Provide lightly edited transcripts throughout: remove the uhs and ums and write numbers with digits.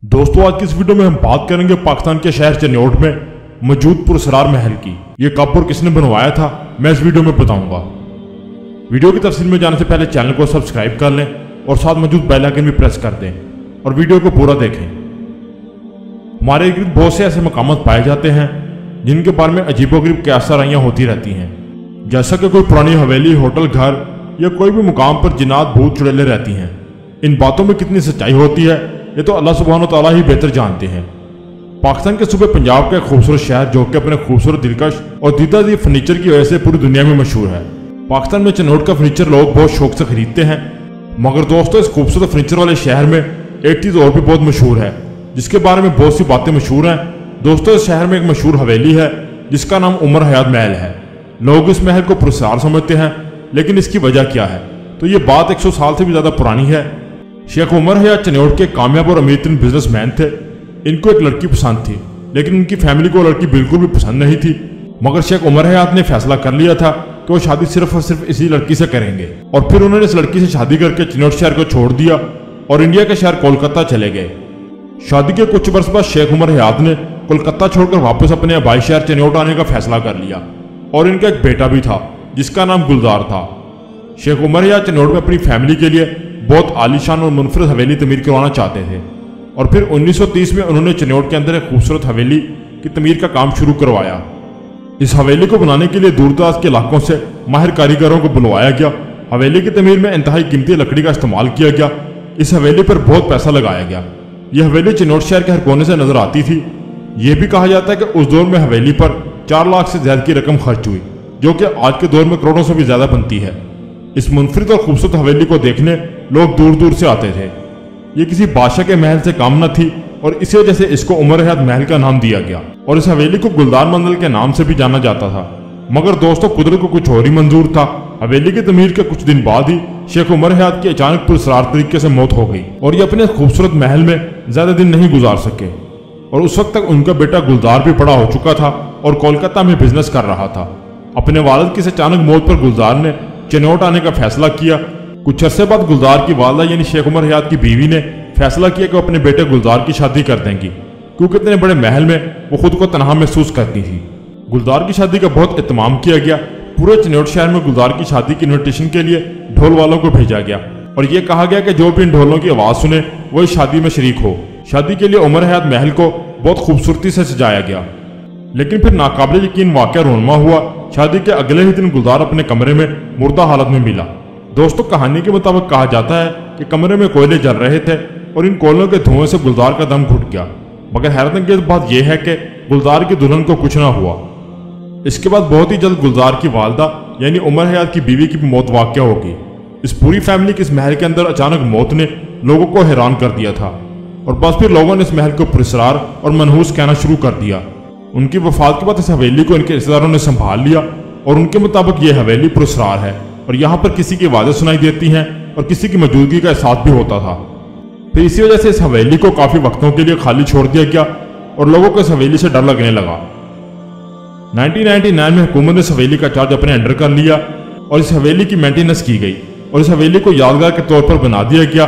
दोस्तों, आज की इस वीडियो में हम बात करेंगे पाकिस्तान के शहर चिन्योट में मौजूद पुरअसरार महल की। ये कब और किसने बनवाया था, मैं इस वीडियो में बताऊंगा। वीडियो की तफसील में जाने से पहले चैनल को सब्सक्राइब कर लें और साथ मौजूद बेल आइकन भी प्रेस कर दें और वीडियो को पूरा देखें। हमारे इर्द गिर्द बहुत से ऐसे मकामात पाए जाते हैं जिनके बारे में अजीबोगरीब क़ियासाराइयाँ होती रहती हैं, जैसा कि कोई पुरानी हवेली, होटल, घर या कोई भी मुकाम पर जिन्नात, भूत, चुड़ैलें रहती हैं। इन बातों में कितनी सच्चाई होती है ये तो अल्लाह सुब्हानो तआला ही बेहतर जानते हैं। पाकिस्तान के सूबे पंजाब का एक खूबसूरत शहर जो कि अपने खूबसूरत, दिलकश और दीदार फर्नीचर की वजह से पूरी दुनिया में मशहूर है। पाकिस्तान में चिन्योट का फर्नीचर लोग बहुत शौक से खरीदते हैं। मगर दोस्तों, इस खूबसूरत फर्नीचर वाले शहर में एक चीज़ और भी बहुत मशहूर है जिसके बारे में बहुत सी बातें मशहूर हैं। दोस्तों, इस शहर में एक मशहूर हवेली है जिसका नाम उमर हयात महल है। लोग इस महल को पुरअसरार समझते हैं, लेकिन इसकी वजह क्या है? तो ये बात 100 साल से भी ज़्यादा पुरानी है। शेख उमर हयात चिन्योट के कामयाब और अमीर बिजनेसमैन थे। इनको एक लड़की पसंद थी, लेकिन इनकी फैमिली को लड़की बिल्कुल भी पसंद नहीं थी। मगर शेख उमर हयात ने फैसला कर लिया था कि वो शादी सिर्फ और सिर्फ इसी लड़की से करेंगे। और फिर उन्होंने इस लड़की से शादी करके चिन्योट शहर को छोड़ दिया और इंडिया के शहर कोलकाता चले गए। शादी के कुछ वर्ष बाद शेख उमर हयात ने कोलकाता छोड़कर वापस अपने आबाई शहर चिन्योट आने का फैसला कर लिया और इनका एक बेटा भी था जिसका नाम गुलजार था। शेख उमर हयात चिन्योट में अपनी फैमिली के लिए बहुत आलीशान और मुनफरद हवेली तमीर करवाना चाहते थे और फिर 1930 में उन्होंने चिन्योट के अंदर एक खूबसूरत हवेली की तमीर का काम शुरू करवाया। इस हवेली को बनाने के लिए दूर दराज के इलाकों से माहिर कारीगरों को बुलवाया गया। हवेली की तमीर में इंतहाई कीमती लकड़ी का इस्तेमाल किया गया। इस हवेली पर बहुत पैसा लगाया गया। यह हवेली चिन्योट शहर के हर कोने से नजर आती थी। यह भी कहा जाता है कि उस दौर में हवेली पर 4 लाख से ज्यादा की रकम खर्च हुई, जो कि आज के दौर में करोड़ों से भी ज्यादा बनती है। इस मुनफरिद और खूबसूरत हवेली को देखने लोग दूर दूर से आते थे। ये किसी बादशाह के महल से कम न थी और इसी वजह से इसको उमर हयात महल का नाम दिया गया और इस हवेली को गुलदार मंजिल के नाम से भी जाना जाता था। मगर दोस्तों, कुदरत को कुछ और ही मंजूर था। हवेली की तमीर के कुछ दिन बाद ही शेख उमर हयात की अचानक पुरअसरार तरीके से मौत हो गई और ये अपने खूबसूरत महल में ज्यादा दिन नहीं गुजार सके। और उस वक्त तक उनका बेटा गुलजार भी बड़ा हो चुका था और कोलकाता में बिजनेस कर रहा था। अपने वालिद की इस अचानक मौत पर गुलजार ने चिन्योट आने का फैसला किया। कुछ अरसे बाद गुलजार की वालदा यानी शेख उमर हयात की बीवी ने फैसला किया कि वो अपने बेटे गुलजार की शादी कर देंगी, क्योंकि इतने बड़े महल में वो खुद को तनहा महसूस करती थी। गुलजार की शादी का बहुत एहतमाम किया गया। पूरे चिन्योट शहर में गुलजार की शादी की इन्विटेशन के लिए ढोल वालों को भेजा गया और ये कहा गया कि जो भी इन ढोलों की आवाज सुने वो इस शादी में शरीक हो। शादी के लिए उमर हयात महल को बहुत खूबसूरती से सजाया गया, लेकिन फिर नाकाबिले यकीन वाकया रोनमा हुआ। शादी के अगले ही दिन गुलजार अपने कमरे में मुर्दा हालत में मिला। दोस्तों, कहानी के मुताबिक कहा जाता है कि कमरे में कोयले जल रहे थे और इन कोयलों के धुएं से गुलजार का दम घुट गया। मगर हैरतअंगेज बात यह है कि गुलजार की दुल्हन को कुछ ना हुआ। इसके बाद बहुत ही जल्द गुलजार की वालदा यानी उमर हयात की बीवी की भी मौत वाकया हो गई। इस पूरी फैमिली की इस महल के अंदर अचानक मौत ने लोगों को हैरान कर दिया था और बस फिर लोगों ने इस महल को पुरअसरार और मनहूस कहना शुरू कर दिया। उनकी वफात के बाद इस हवेली को इनके रिश्तेदारों ने संभाल लिया और उनके मुताबिक ये हवेली पुरअसरार है और यहाँ पर किसी की आवाज़ें सुनाई देती हैं और किसी की मौजूदगी का एहसास भी होता था। फिर इसी वजह से इस हवेली को काफी वक्तों के लिए खाली छोड़ दिया गया और लोगों को इस हवेली से डर लगने लगा। 1999 में हुकूमत ने इस हवेली का चार्ज अपने अंडर कर लिया और इस हवेली की मेंटेनेंस की गई और इस हवेली को यादगार के तौर पर बना दिया गया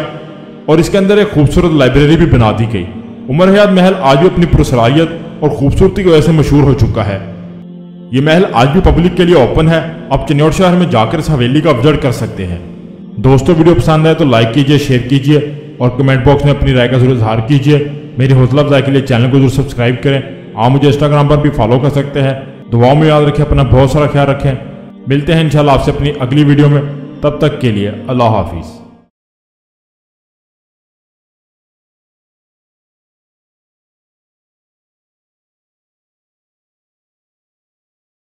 और इसके अंदर एक खूबसूरत लाइब्रेरी भी बना दी गई। उमर हयात महल आज भी अपनी पुरअसरारियत और खूबसूरती की वजह से मशहूर हो चुका है। ये महल आज भी पब्लिक के लिए ओपन है। आप चिन्योट शहर में जाकर इस हवेली का विजिट कर सकते हैं। दोस्तों, वीडियो पसंद आए तो लाइक कीजिए, शेयर कीजिए और कमेंट बॉक्स में अपनी राय का जरूर इजहार कीजिए। मेरी हौसला अफजाई के लिए चैनल को जरूर सब्सक्राइब करें। आप मुझे इंस्टाग्राम पर भी फॉलो कर सकते हैं। दुआओं में याद रखें, अपना बहुत सारा ख्याल रखें। मिलते हैं इंशाल्लाह आपसे अपनी अगली वीडियो में। तब तक के लिए अल्लाह हाफिज़।